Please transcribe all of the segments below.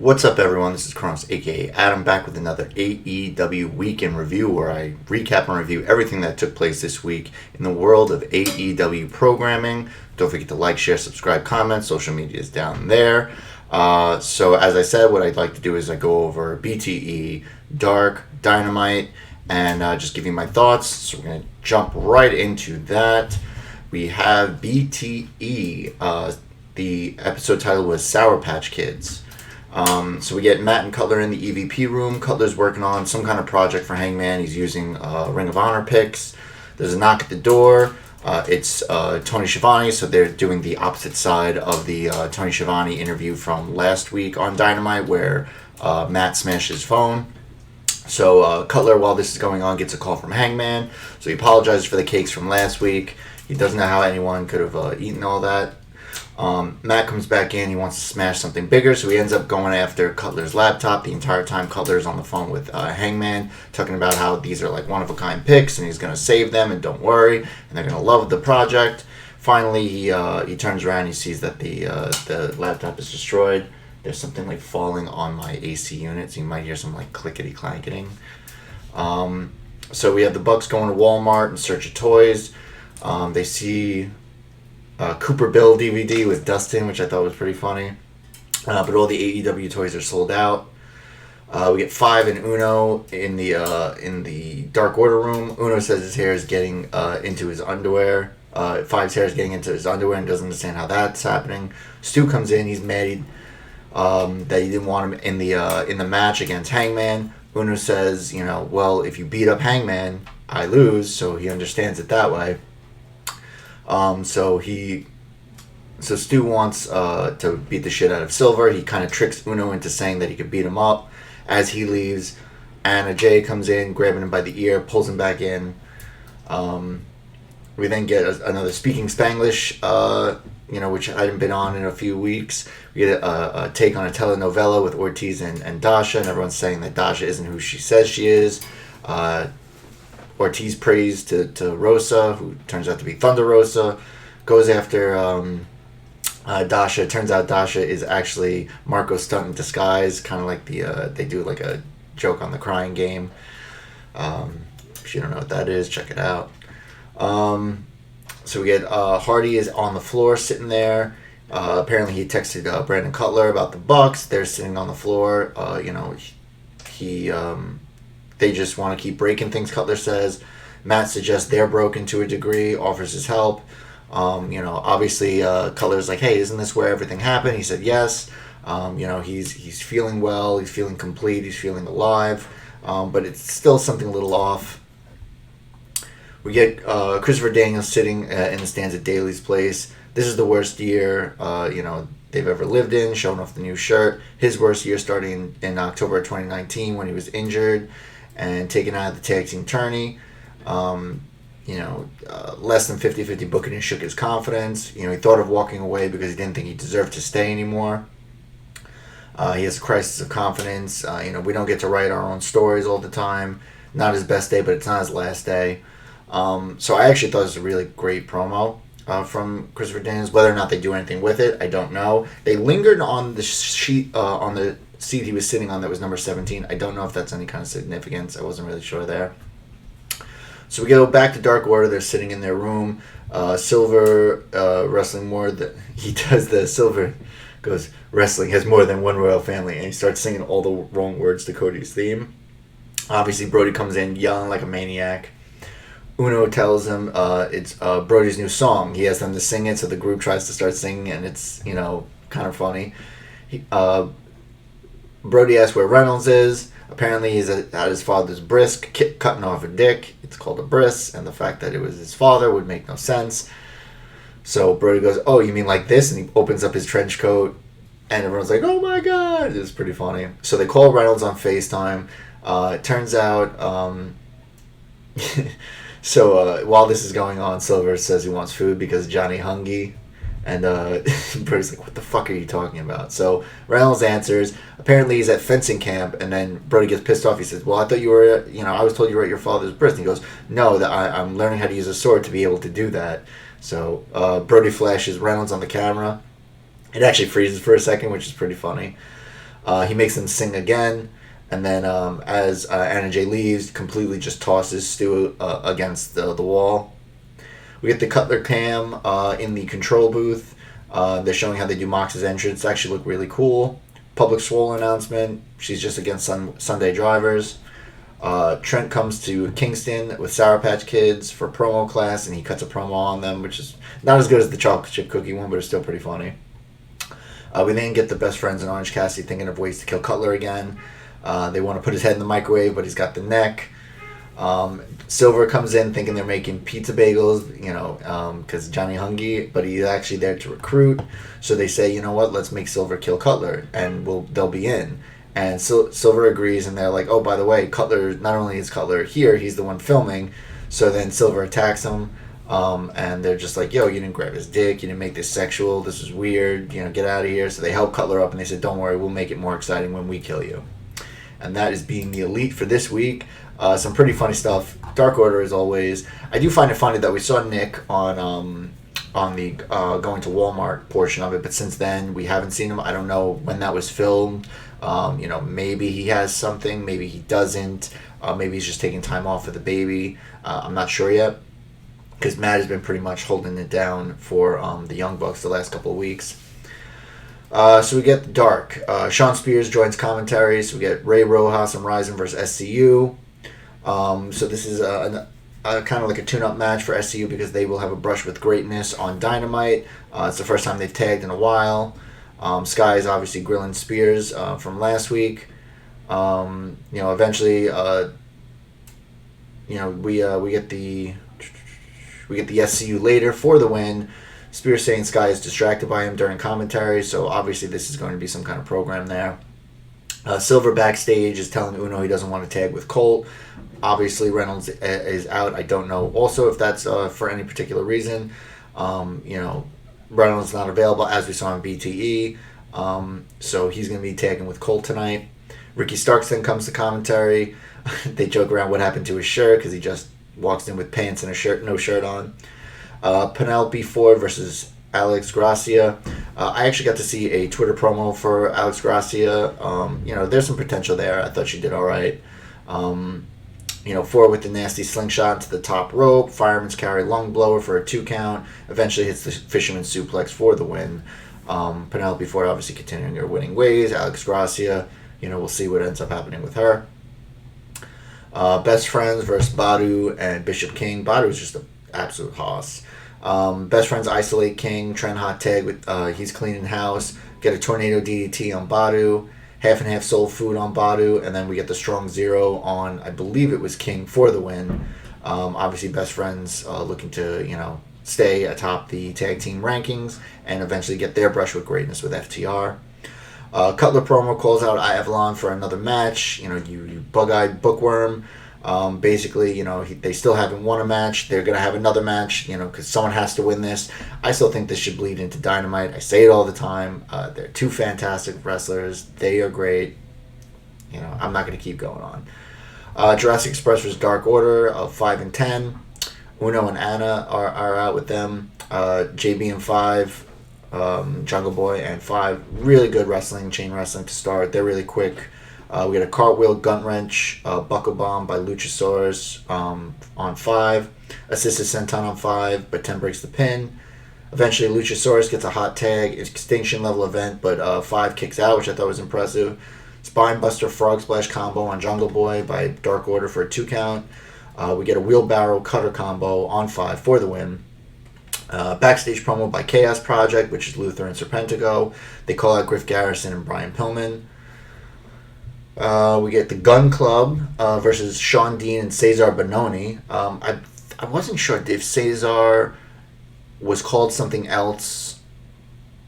What's up, everyone? This is Kronos, aka Adam, back with another AEW Week in Review, where I recap and review everything that took place this week in the world of AEW programming. Don't forget to like, share, subscribe, comment. Social media is down there. So, as I said, what I'd like to do is I go over BTE, Dark, Dynamite, and just give you my thoughts. So we're going to jump right into that. We have BTE. The episode title was Sour Patch Kids. So we get Matt and Cutler in the EVP room. Cutler's working on some kind of project for Hangman. He's using Ring of Honor picks. There's a knock at the door. It's Tony Schiavone, so they're doing the opposite side of the Tony Schiavone interview from last week on Dynamite, where Matt smashed his phone. So Cutler, while this is going on, gets a call from Hangman. So he apologizes for the cakes from last week. He doesn't know how anyone could have eaten all that. Matt comes back in. He wants to smash something bigger, so he ends up going after Cutler's laptop. The entire time Cutler's on the phone with Hangman, talking about how these are like one-of-a-kind picks, and he's going to save them, and don't worry, and they're going to love the project. Finally, he turns around, he sees that the laptop is destroyed. There's something like falling on my AC unit, so you might hear some like clickety-clanketing. So we have the Bucks going to Walmart in search of toys. They see Cooper Bill DVD with Dustin, which I thought was pretty funny. But all the AEW toys are sold out. We get Five and Uno in the Dark Order room. Uno says his hair is getting into his underwear. Five's hair is getting into his underwear and doesn't understand how that's happening. Stu comes in. He's mad that he didn't want him in the match against Hangman. Uno says, well, if you beat up Hangman, I lose. So he understands it that way. So Stu wants to beat the shit out of Silver. He kind of tricks Uno into saying that he could beat him up. As he leaves, Anna Jay comes in, grabbing him by the ear, pulls him back in. We then get another Speaking Spanglish, which I hadn't been on in a few weeks. We get a take on a telenovela with Ortiz and Dasha, and everyone's saying that Dasha isn't who she says she is. Ortiz prays to Rosa, who turns out to be Thunder Rosa, goes after Dasha. Turns out Dasha is actually Marco Stunt in disguise, kind of like they do like a joke on the Crying Game. If you don't know what that is, check it out. So we get Hardy is on the floor sitting there. Apparently he texted Brandon Cutler about the Bucks. They're sitting on the floor. They just want to keep breaking things, Cutler says. Matt suggests they're broken to a degree, offers his help. Obviously Cutler's like, hey, isn't this where everything happened? He said yes. He's feeling well, he's feeling complete, he's feeling alive. But it's still something a little off. We get Christopher Daniels sitting in the stands at Daly's place. This is the worst year, they've ever lived in, showing off the new shirt. His worst year starting in October of 2019 when he was injured and taken out of the tag team tourney. Less than 50-50 booking and shook his confidence. He thought of walking away because he didn't think he deserved to stay anymore. He has a crisis of confidence. We don't get to write our own stories all the time. Not his best day, but it's not his last day. So I actually thought it was a really great promo from Christopher Daniels. Whether or not they do anything with it, I don't know. They lingered on the sheet, on the seat he was sitting on that was number 17. I don't know if that's any kind of significance. I wasn't really sure there. So we go back to Dark Order. They're sitting in their room. Silver wrestling more. He does the Silver goes, wrestling has more than one royal family, and he starts singing all the wrong words to Cody's theme. Obviously, Brodie comes in yelling like a maniac. Uno tells him it's Brodie's new song. He has them to sing it, so the group tries to start singing, and it's kind of funny. Brodie asks where Reynolds is. Apparently he's at his father's bris, cutting off a dick. It's called a bris, and the fact that it was his father would make no sense. So Brodie goes, oh, you mean like this? And he opens up his trench coat, and everyone's like, oh my god. It's pretty funny. So they call Reynolds on FaceTime. It turns out, while this is going on, Silver says he wants food because Johnny hungry. And Brodie's like, what the fuck are you talking about? So Reynolds answers. Apparently he's at fencing camp, and then Brodie gets pissed off. He says, well, I thought you were, I was told you were at your father's birth. And he goes, no, that I'm learning how to use a sword to be able to do that. So Brodie flashes Reynolds on the camera. It actually freezes for a second, which is pretty funny. He makes them sing again. And then as Anna Jay leaves, completely just tosses Stu against the wall. We get the Cutler Cam in the control booth. They're showing how they do Mox's entrance. It actually looked really cool. Public Swole announcement. She's just against Sunday Drivers. Trent comes to Kingston with Sour Patch Kids for promo class, and he cuts a promo on them, which is not as good as the chocolate chip cookie one, but it's still pretty funny. We then get the Best Friends and Orange Cassidy thinking of ways to kill Cutler again. They want to put his head in the microwave, but he's got the neck. Silver comes in thinking they're making pizza bagels, because Johnny hungry, but he's actually there to recruit. So they say, you know what, let's make Silver kill Cutler, and they'll be in. And Silver agrees, and they're like, oh, by the way, Cutler, not only is Cutler here, he's the one filming. So then Silver attacks him, and they're just like, yo, you didn't grab his dick, you didn't make this sexual, this is weird, get out of here. So they help Cutler up, and they said, don't worry, we'll make it more exciting when we kill you. And that is being the Elite for this week. Some pretty funny stuff. Dark Order, as always. I do find it funny that we saw Nick on the going to Walmart portion of it, but since then we haven't seen him. I don't know when that was filmed. Maybe he has something, maybe he doesn't. Maybe he's just taking time off for the baby. I'm not sure yet, because Matt has been pretty much holding it down for the Young Bucks the last couple of weeks. So we get Dark. Sean Spears joins commentary. So we get Ray Rojas and Ryzen versus SCU. So this is a kind of like a tune-up match for SCU because they will have a brush with greatness on Dynamite. It's the first time they've tagged in a while. Sky is obviously grilling Spears from last week. Eventually, we get the SCU later for the win. Spears saying Sky is distracted by him during commentary, so obviously this is going to be some kind of program there. Silver backstage is telling Uno he doesn't want to tag with Colt. Obviously Reynolds is out. I don't know also if that's for any particular reason. Reynolds not available as we saw in BTE, so he's going to be tagging with Colt tonight. Ricky Starks then comes to commentary. They joke around what happened to his shirt because he just walks in with pants and a shirt, no shirt on. Penelope Ford versus Alex Gracia. I actually got to see a Twitter promo for Alex Gracia. There's some potential there. I thought she did all right. Ford with the nasty slingshot to the top rope. Fireman's carry lung blower for a 2 count. Eventually hits the fisherman suplex for the win. Penelope Ford obviously continuing her winning ways. Alex Gracia, we'll see what ends up happening with her. Best Friends versus Badu and Bishop King. Badu is just an absolute hoss. Best Friends isolate King. Trent hot tag with he's cleaning house. Get a tornado DDT on Badu. Half and half soul food on Badu, and then we get the strong zero on, I believe it was King for the win. Obviously, Best Friends looking to stay atop the tag team rankings and eventually get their brush with greatness with FTR. Cutler promo calls out Avalon for another match. You bug-eyed bookworm. Basically, they still haven't won a match. They're going to have another match, because someone has to win this. I still think this should bleed into Dynamite. I say it all the time. They're two fantastic wrestlers. They are great. I'm not going to keep going on. Jurassic Express versus Dark Order of 5 and 10. Uno and Anna are out with them. JB and 5, Jungle Boy and 5. Really good wrestling, chain wrestling to start. They're really quick. We got a cartwheel, gun wrench, buckle bomb by Luchasaurus on 5. Assisted senton on 5, but 10 breaks the pin. Eventually, Luchasaurus gets a hot tag. It's extinction level event, but 5 kicks out, which I thought was impressive. Spinebuster frog splash combo on Jungle Boy by Dark Order for a 2 count. We get a wheelbarrow cutter combo on 5 for the win. Backstage promo by Chaos Project, which is Luther and Serpentico. They call out Griff Garrison and Brian Pillman. We get the Gun Club versus Sean Dean and Cesar Bononi. I wasn't sure if Cesar was called something else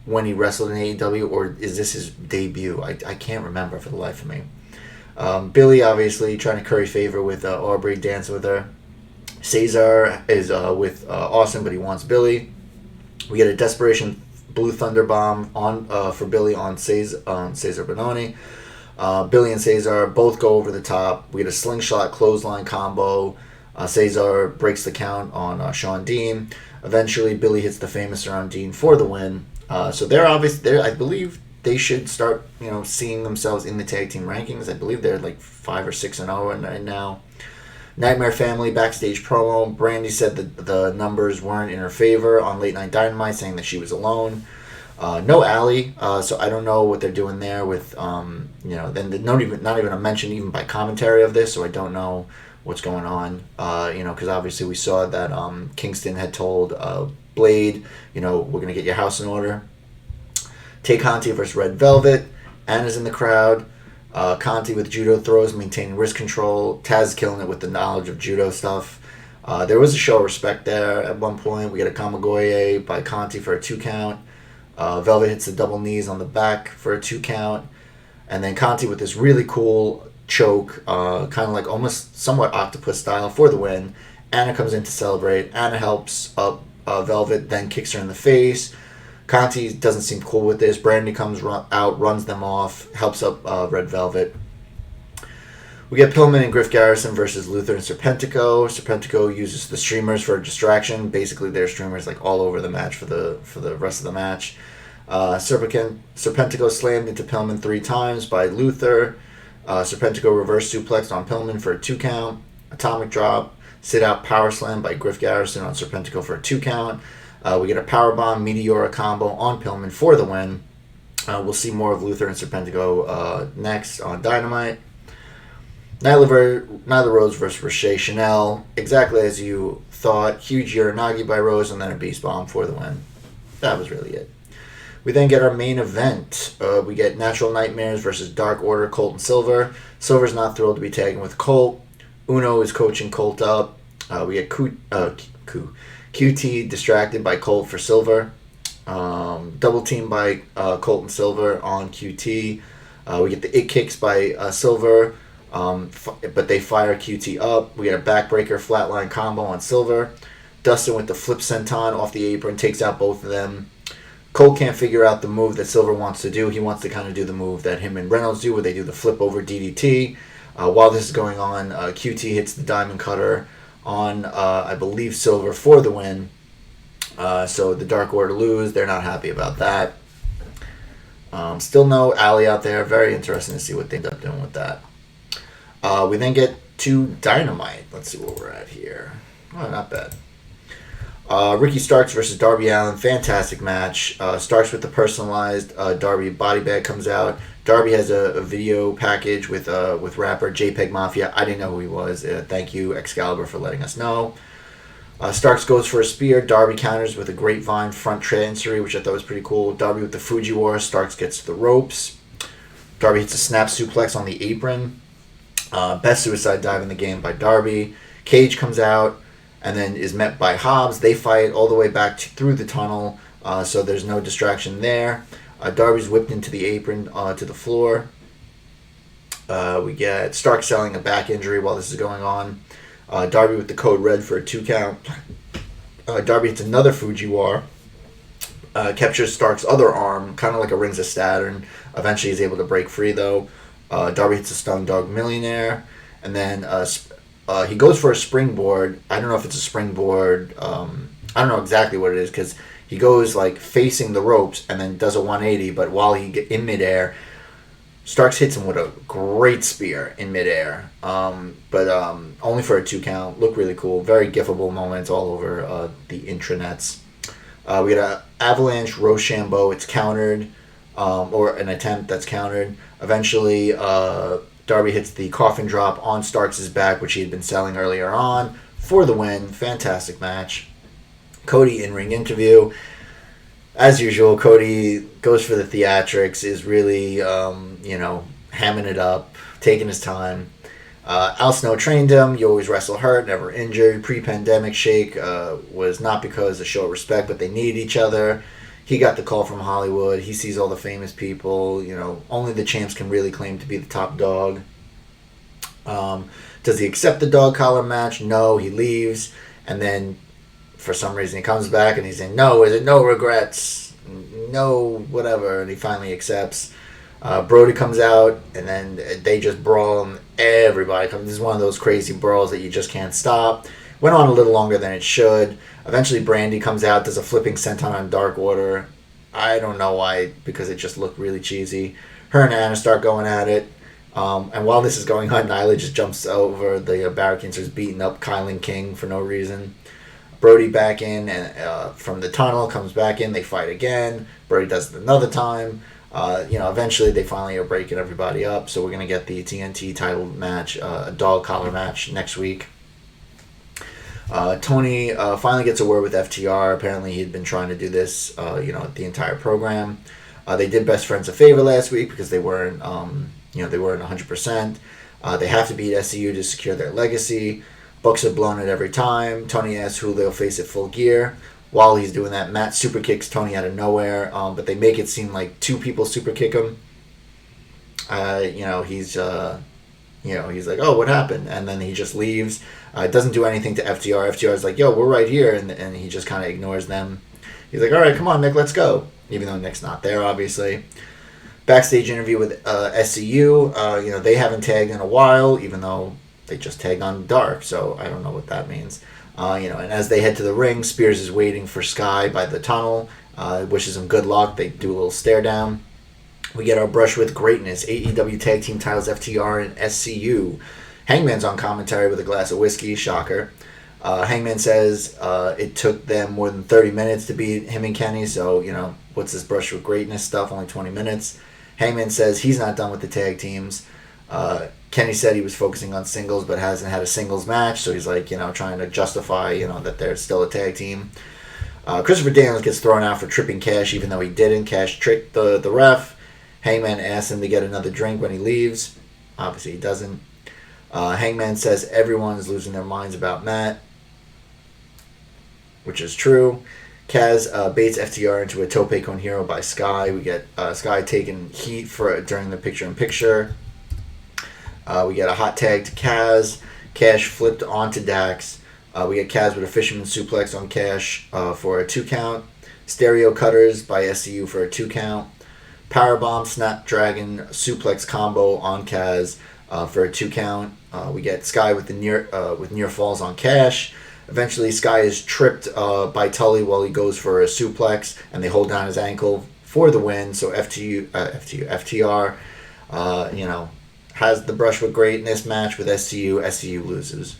when he wrestled in AEW, or is this his debut? I can't remember for the life of me. Billy, obviously, trying to curry favor with Aubrey, dancing with her. Cesar is with Austin, but he wants Billy. We get a Desperation Blue Thunder Bomb on for Billy on Cesar Bononi. Billy and Cesar both go over the top. We get a slingshot clothesline combo. Cesar breaks the count on Sean Dean. Eventually, Billy hits the famous around Dean for the win. So they're obviously, I believe they should start, seeing themselves in the tag team rankings. I believe they're like 5 or 6-0 right now. Nightmare Family backstage promo. Brandy said that the numbers weren't in her favor on Late Night Dynamite, saying that she was alone. No Allie, so I don't know what they're doing there with, then not even a mention even by commentary of this, so I don't know what's going on, because obviously we saw that Kingston had told Blade, we're going to get your house in order. Tay Conti versus Red Velvet. Anna's in the crowd. Conti with judo throws, maintaining wrist control. Taz killing it with the knowledge of judo stuff. There was a show of respect there at one point. We get a Kamagoye by Conti for a 2 count. Velvet hits the double knees on the back for a 2 count. And then Conti with this really cool choke, kind of like almost somewhat octopus style for the win. Anna comes in to celebrate. Anna helps up Velvet, then kicks her in the face. Conti doesn't seem cool with this. Brandy comes out, runs them off, helps up Red Velvet. We get Pillman and Griff Garrison versus Luther and Serpentico. Serpentico uses the streamers for a distraction. Basically, their streamers like all over the match for the rest of the match. Serpentico slammed into Pillman 3 times by Luther. Serpentico reverse suplex on Pillman for a 2 count. Atomic drop. Sit out power slam by Griff Garrison on Serpentico for a 2 count. We get a powerbomb Meteora combo on Pillman for the win. We'll see more of Luther and Serpentico next on Dynamite. Nyla Rose versus Ricochet Chanel. Exactly as you thought. Huge Uranagi by Rose and then a Beast Bomb for the win. That was really it. We then get our main event. We get Natural Nightmares versus Dark Order, Colt and Silver. Silver's not thrilled to be tagging with Colt. Uno is coaching Colt up. We get QT distracted by Colt for Silver. Double team by Colt and Silver on QT. We get the it kicks by Silver, but they fire QT up. We get a backbreaker flatline combo on Silver. Dustin with the flip senton off the apron takes out both of them. Colt can't figure out the move that Silver wants to do. He wants to kind of do the move that him and Reynolds do, where they do the flip over DDT. While this is going on, QT hits the Diamond Cutter on, I believe, Silver for the win. So the Dark Order lose. They're not happy about that. Still no Allie out there. Very interesting to see what they end up doing with that. We then get to Dynamite. Let's see where we're at here. Oh, not bad. Ricky Starks versus Darby Allin. Fantastic match. Starks with the personalized Darby body bag comes out. Darby has a video package with rapper JPEG Mafia. I didn't know who he was. Thank you, Excalibur, for letting us know. Starks goes for a spear. Darby counters with a grapevine front transfery, which I thought was pretty cool. Darby with the Fujiwara. Starks gets to the ropes. Darby hits a snap suplex on the apron. Best suicide dive in the game by Darby. Cage comes out and then is met by Hobbs. They fight all the way back through the tunnel, so there's no distraction there. Darby's whipped into the apron to the floor. We get Stark selling a back injury while this is going on. Darby with the code red for a 2 count. Darby hits another Fujiwara. Captures Stark's other arm, kind of like a Rings of Saturn. Eventually he's able to break free though. Darby hits a Stun Dog Millionaire. And then he goes for a springboard. I don't know if it's a springboard. I don't know exactly what it is because he goes like facing the ropes and then does a 180. But while he get in midair, Starks hits him with a great spear in midair. But only for a 2 count. Looked really cool. Very gifable moments all over the intranets. We got an Avalanche Rochambeau. It's countered. Or an attempt that's countered. Eventually, Darby hits the coffin drop on Starks' back, which he had been selling earlier on, for the win. Fantastic match. Cody in-ring interview. As usual, Cody goes for the theatrics, is really, hamming it up, taking his time. Al Snow trained him. You always wrestle hurt, never injured. Pre-pandemic shake was not because of show of respect, but they needed each other. He got the call from Hollywood. He sees all the famous people. Only the champs can really claim to be the top dog. Does he accept the dog collar match? No, he leaves. And then, for some reason, he comes back and he's saying, no, is it no regrets? No, whatever. And he finally accepts. Brodie comes out, and then they just brawl, and everybody comes. This is one of those crazy brawls that you just can't stop. Went on a little longer than it should. Eventually, Brandy comes out, does a flipping senton on Dark Order. I don't know why, because it just looked really cheesy. Her and Anna start going at it. And while this is going on, Nyla just jumps over the barricade and starts beating up Kylan King for no reason. Brodie back in and from the tunnel, comes back in. They fight again. Brodie does it another time. Eventually they finally are breaking everybody up. So we're going to get the TNT title match, a dog collar match next week. Tony finally gets a word with FTR. Apparently he'd been trying to do this, the entire program. They did Best Friends a favor last week because they weren't 100%. They have to beat SCU to secure their legacy. Bucks have blown it every time. Tony asks who they'll face at Full Gear. While he's doing that, Matt super kicks Tony out of nowhere, but they make it seem like two people super kick him. He's like, oh, what happened? And then he just leaves. It doesn't do anything to FTR. FTR's like, yo, we're right here, and he just kind of ignores them. He's like, all right, come on, Nick, let's go. Even though Nick's not there, obviously. Backstage interview with SCU. They haven't tagged in a while, even though they just tagged on Dark, so I don't know what that means. And as they head to the ring, Spears is waiting for Sky by the tunnel, wishes him good luck. They do a little stare down. We get our brush with greatness. AEW Tag Team titles, FTR and SCU. Hangman's on commentary with a glass of whiskey, shocker. Hangman says it took them more than 30 minutes to beat him and Kenny, so, what's this brush with greatness stuff, only 20 minutes. Hangman says he's not done with the tag teams. Kenny said he was focusing on singles but hasn't had a singles match, so he's like, trying to justify, that they're still a tag team. Christopher Daniels gets thrown out for tripping Cash, even though he didn't. Cash tricked the ref. Hangman asks him to get another drink when he leaves. Obviously he doesn't. Hangman says everyone is losing their minds about Matt, which is true. Kaz baits FTR into a tope con hero by Sky. We get Sky taking heat during the picture-in-picture. We get a hot tag to Kaz. Cash flipped onto Dax. We get Kaz with a fisherman suplex on Cash for a 2 count. Stereo cutters by SCU for a 2 count. Powerbomb Snapdragon suplex combo on Kaz for a 2 count. We get Sky with near falls on Cash. Eventually, Sky is tripped by Tully while he goes for a suplex, and they hold down his ankle for the win. So FTR, has the brush with greatness match with SCU. SCU loses.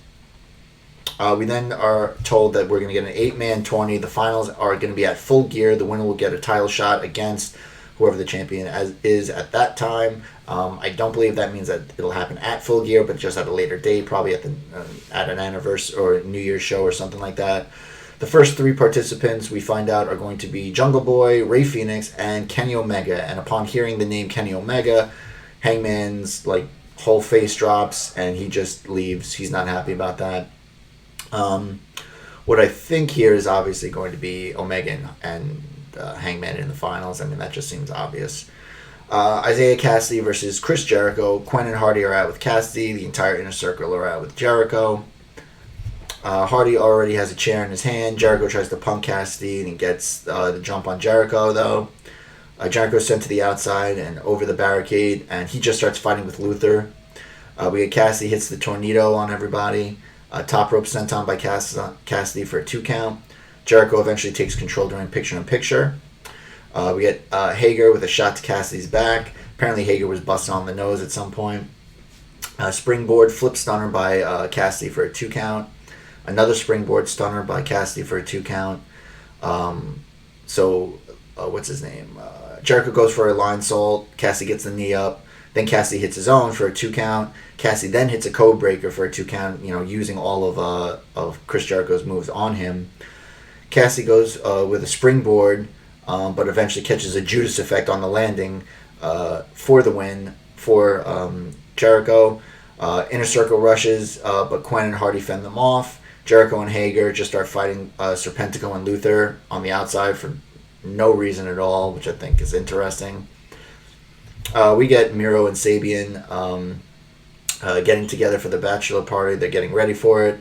We then are told that we're going to get an 8-man tourney. The finals are going to be at Full Gear. The winner will get a title shot against whoever the champion is at that time. I don't believe that means that it'll happen at Full Gear, but just at a later date, probably at an anniversary or New Year's show or something like that. The first 3 participants we find out are going to be Jungle Boy, Rey Fenix, and Kenny Omega. And upon hearing the name Kenny Omega, Hangman's whole face drops and he just leaves. He's not happy about that. What I think here is obviously going to be Omega and Hangman in the finals. I mean, that just seems obvious. Isaiah Cassidy versus Chris Jericho. Quen and Hardy are out with Cassidy. The entire Inner Circle are out with Jericho. Hardy already has a chair in his hand. Jericho tries to punk Cassidy and he gets the jump on Jericho, though. Jericho's sent to the outside and over the barricade, and he just starts fighting with Luther. We get Cassidy hits the tornado on everybody. Top rope senton by Cassidy for a 2 count. Jericho eventually takes control during picture-in-picture. We get Hager with a shot to Cassidy's back. Apparently Hager was busted on the nose at some point. Springboard flip stunner by Cassidy for a 2 count. Another springboard stunner by Cassidy for a 2 count. What's his name? Jericho goes for a line salt. Cassidy gets the knee up. Then Cassidy hits his own for a 2 count. Cassidy then hits a code breaker for a 2 count, using all of Chris Jericho's moves on him. Cassidy goes with a springboard, but eventually catches a Judas effect on the landing for the win for Jericho. Inner Circle rushes, but Quen and Hardy fend them off. Jericho and Hager just start fighting Serpentico and Luther on the outside for no reason at all, which I think is interesting. We get Miro and Sabian getting together for the bachelor party. They're getting ready for it.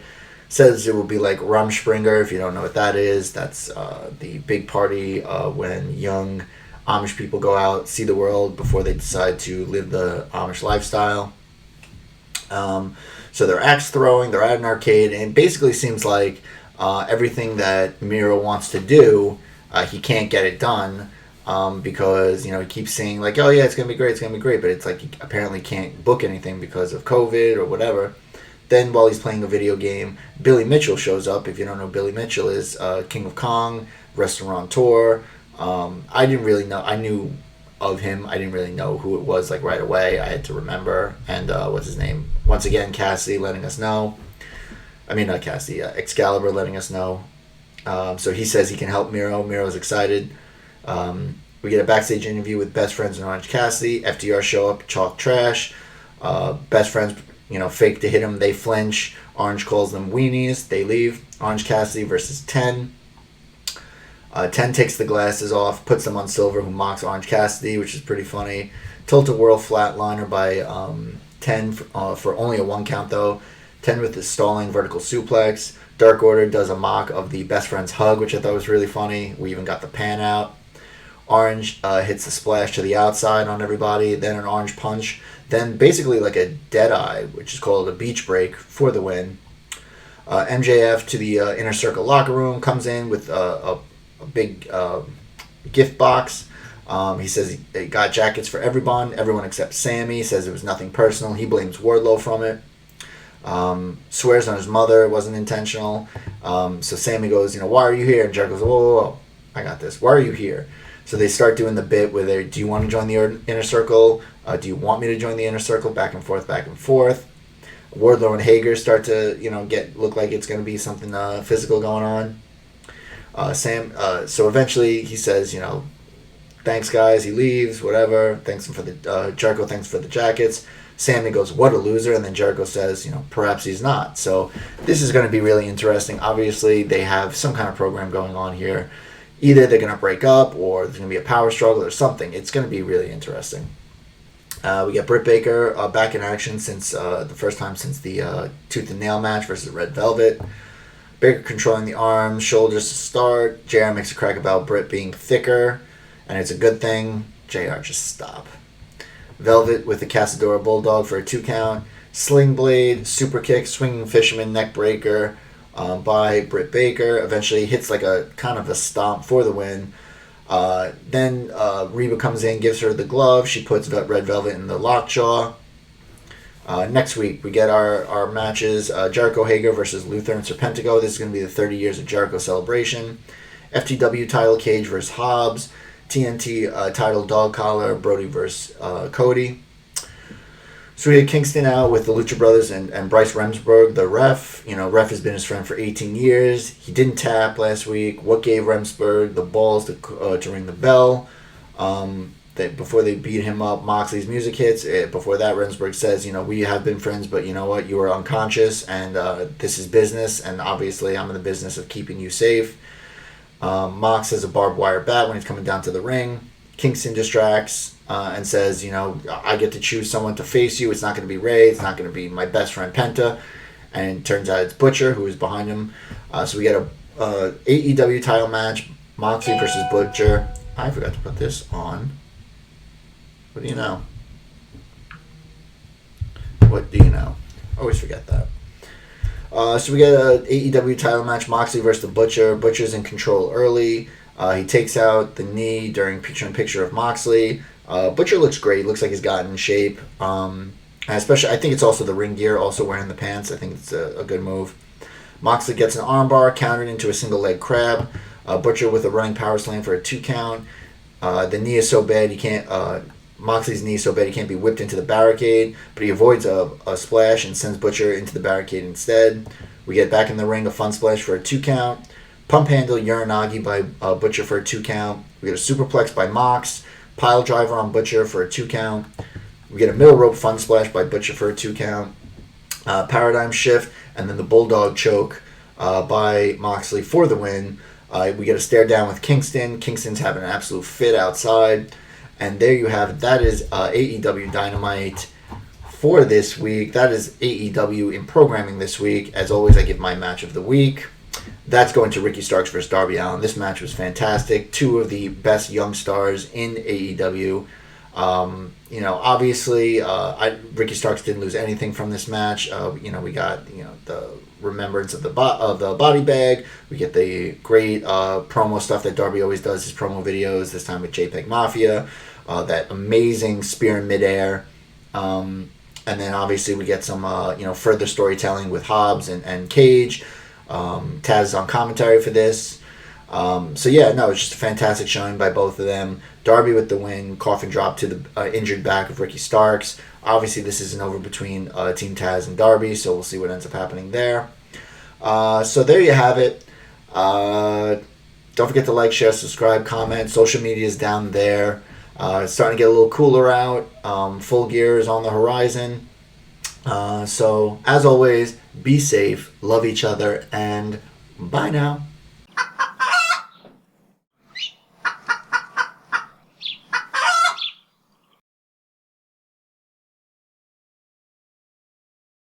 Says it will be like Rumspringa. If you don't know what that is, that's the big party when young Amish people go out, see the world before they decide to live the Amish lifestyle. So they're axe throwing, they're at an arcade, and it basically seems like everything that Miro wants to do, he can't get it done. because, he keeps saying, like, oh, yeah, it's going to be great, but it's like he apparently can't book anything because of COVID or whatever. Then, while he's playing a video game, Billy Mitchell shows up. If you don't know who Billy Mitchell is, King of Kong, restaurateur. I didn't really know. I knew of him. I didn't really know who it was, like, right away. I had to remember. And what's his name? Once again, Cassidy letting us know. I mean, not Cassidy. Excalibur letting us know. So he says he can help Miro. Miro's excited. We get a backstage interview with Best Friends and Orange Cassidy. FDR show up, chalk trash. Best Friends, fake to hit him. They flinch. Orange calls them weenies. They leave. Orange Cassidy versus 10. 10 takes the glasses off, puts them on Silver, who mocks Orange Cassidy, which is pretty funny. Tilt-a-whirl flatliner by 10 for only a 1 count, though. 10 with the stalling vertical suplex. Dark Order does a mock of the Best Friends hug, which I thought was really funny. We even got the pan out. Orange hits the splash to the outside on everybody, then an orange punch, then basically like a dead eye, which is called a beach break, for the win. MJF to the Inner Circle locker room, comes in with a big gift box. He says he got jackets for everyone except Sammy. Says it was nothing personal. He blames Wardlow from it. Swears on his mother, it wasn't intentional. So Sammy goes, why are you here? And Jericho goes, whoa, I got this. Why are you here? So they start doing the bit where do you want to join the Inner Circle? Do you want me to join the Inner Circle? Back and forth. Wardlow and Hager start to, look like it's going to be something physical going on. So eventually he says, thanks guys. He leaves, whatever. Thanks for the Jericho. Thanks for the jackets. Sammy goes, what a loser, and then Jericho says, perhaps he's not. So this is going to be really interesting. Obviously, they have some kind of program going on here. Either they're going to break up, or there's going to be a power struggle or something. It's going to be really interesting. We get Britt Baker back in action since the first time since the Tooth and Nail match versus Red Velvet. Baker controlling the arms, shoulders to start. JR makes a crack about Britt being thicker, and it's a good thing. JR, just stop. Velvet with the Casadora Bulldog for a 2 count. Sling Blade, super kick, swinging fisherman, neck breaker by Britt Baker. Eventually hits like a kind of a stomp for the win. Then Reba comes in, gives her the glove. She puts Red Velvet in the lockjaw. Next week, we get our matches. Jericho Hager versus Luther and Serpentico. This is going to be the 30 years of Jericho celebration. FTW title cage versus Hobbs. TNT title dog collar, Brodie versus Cody. So we had Kingston out with the Lucha Brothers and Bryce Remsburg, the ref. Ref has been his friend for 18 years. He didn't tap last week. What gave Remsburg the balls to ring the bell? Before they beat him up, Moxley's music hits. Before that, Remsburg says, we have been friends, but you know what? You were unconscious, and this is business, and obviously I'm in the business of keeping you safe. Mox has a barbed wire bat when he's coming down to the ring. Kingston distracts and says, I get to choose someone to face you. It's not going to be Ray. It's not going to be my best friend Penta. And it turns out it's Butcher who is behind him. So we get a AEW title match, Moxley versus Butcher. I forgot to put this on. What do you know? What do you know? I always forget that. So we get an AEW title match, Moxley versus the Butcher. Butcher's in control early. He takes out the knee during picture-in-picture of Moxley. Butcher looks great. Looks like he's gotten in shape. And especially, I think it's also the ring gear, also wearing the pants. I think it's a good move. Moxley gets an armbar, countered into a single leg crab. Butcher with a running power slam for a 2 count. The knee is so bad he can't... Moxley's knee is so bad he can't be whipped into the barricade, but he avoids a splash and sends Butcher into the barricade instead. We get back in the ring, a fun splash for a 2 count. Pump handle Uranagi by Butcher for a 2 count. We get a superplex by Mox. Pile driver on Butcher for a 2 count. We get a middle rope fun splash by Butcher for a 2 count. Paradigm shift, and then the Bulldog choke by Moxley for the win. We get a stare down with Kingston. Kingston's having an absolute fit outside. And there you have it. That is AEW Dynamite for this week. That is AEW in programming this week. As always, I give my match of the week. That's going to Ricky Starks versus Darby Allin. This match was fantastic. 2 of the best young stars in AEW. Obviously, Ricky Starks didn't lose anything from this match. We got the remembrance of the body bag. We get the great promo stuff that Darby always does, his promo videos. This time with JPEG Mafia, that amazing spear in midair. And then obviously we get some further storytelling with Hobbs and Cage. Taz is on commentary for this. It's just a fantastic showing by both of them. Darby with the win, coffin drop to the injured back of Ricky Starks. Obviously, this isn't over between Team Taz and Darby, so we'll see what ends up happening there. So there you have it. Don't forget to like, share, subscribe, comment. Social media is down there. It's starting to get a little cooler out. Full Gear is on the horizon. So, as always, be safe, love each other, and bye now.